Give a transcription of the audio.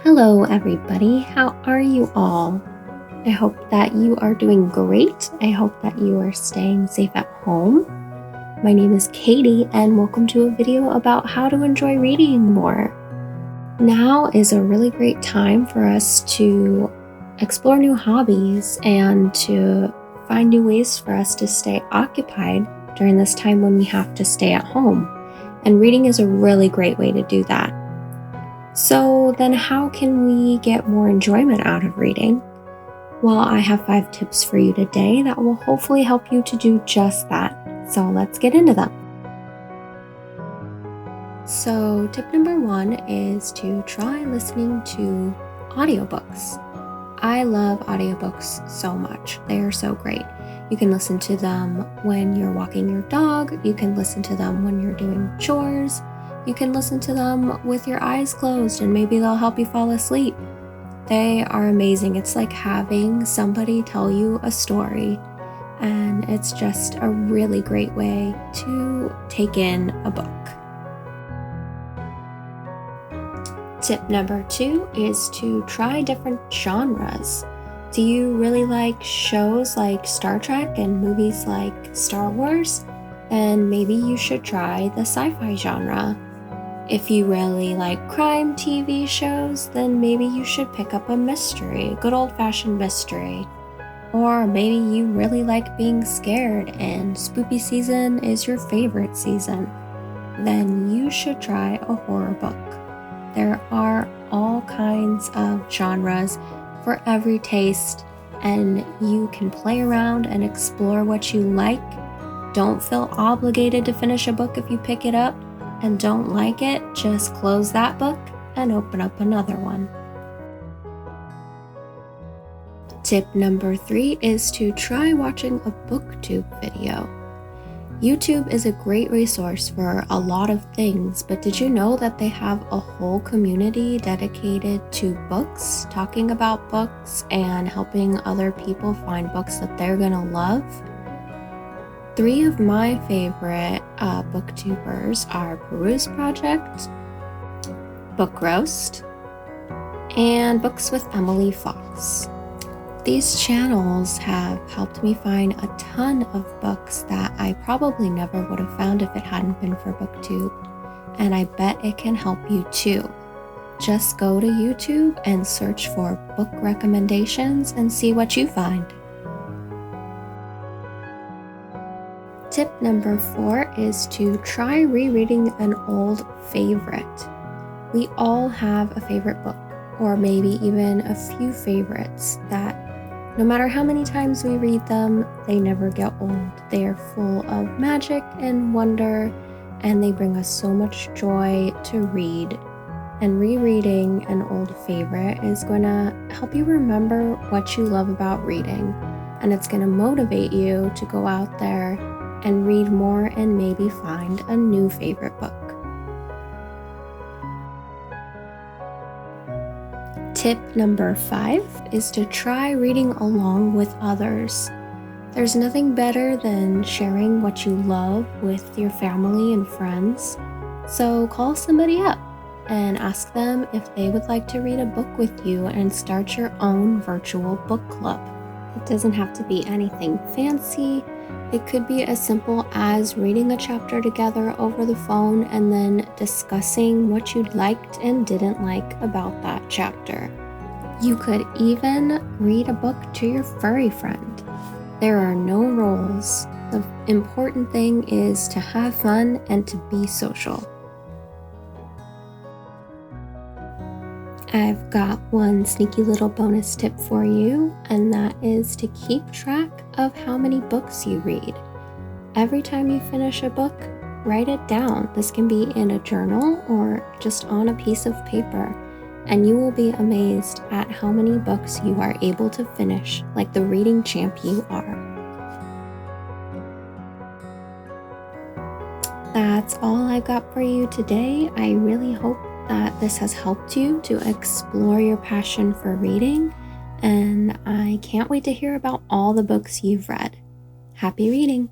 Hello, everybody. How are you all? I hope that you are doing great. I hope that you are staying safe at home. My name is Kaydee, and welcome to a video about how to enjoy reading more. Now is a really great time for us to explore new hobbies and to find new ways for us to stay occupied during this time when we have to stay at home. And reading is a really great way to do that. So then how can we get more enjoyment out of reading? Well, I have 5 tips for you today that will hopefully help you to do just that. So let's get into them. So tip number 1 is to try listening to audiobooks. I love audiobooks so much. They are so great. You can listen to them when you're walking your dog. You can listen to them when you're doing chores. You can listen to them with your eyes closed and maybe they'll help you fall asleep. They are amazing. It's like having somebody tell you a story, and it's just a really great way to take in a book. Tip number 2 is to try different genres. Do you really like shows like Star Trek and movies like Star Wars? Then maybe you should try the sci-fi genre. If you really like crime TV shows, then maybe you should pick up a mystery, a good old-fashioned mystery. Or maybe you really like being scared and spooky season is your favorite season. Then you should try a horror book. There are all kinds of genres for every taste, and you can play around and explore what you like. Don't feel obligated to finish a book if you pick it up. And don't like it, just close that book and open up another one. Tip number 3 is to try watching a BookTube video. YouTube is a great resource for a lot of things, but did you know that they have a whole community dedicated to books, talking about books, and helping other people find books that they're gonna love? 3 of my favorite booktubers are Peruse Project, Book Roast, and Books with Emily Fox. These channels have helped me find a ton of books that I probably never would have found if it hadn't been for BookTube, and I bet it can help you too. Just go to YouTube and search for book recommendations and see what you find. Tip number 4 is to try rereading an old favorite. We all have a favorite book, or maybe even a few favorites that no matter how many times we read them, they never get old. They are full of magic and wonder, and they bring us so much joy to read. And rereading an old favorite is going to help you remember what you love about reading, and it's going to motivate you to go out there and read more and maybe find a new favorite book. Tip number 5 is to try reading along with others. There's nothing better than sharing what you love with your family and friends. So call somebody up and ask them if they would like to read a book with you and start your own virtual book club. It doesn't have to be anything fancy. It could be as simple as reading a chapter together over the phone and then discussing what you liked and didn't like about that chapter. You could even read a book to your furry friend. There are no rules. The important thing is to have fun and to be social. I've got one sneaky little bonus tip for you, and that is to keep track of how many books you read. Every time you finish a book, write it down. This can be in a journal or just on a piece of paper, and you will be amazed at how many books you are able to finish like the reading champ you are. That's all I've got for you today. I really hope that this has helped you to explore your passion for reading, and I can't wait to hear about all the books you've read. Happy reading!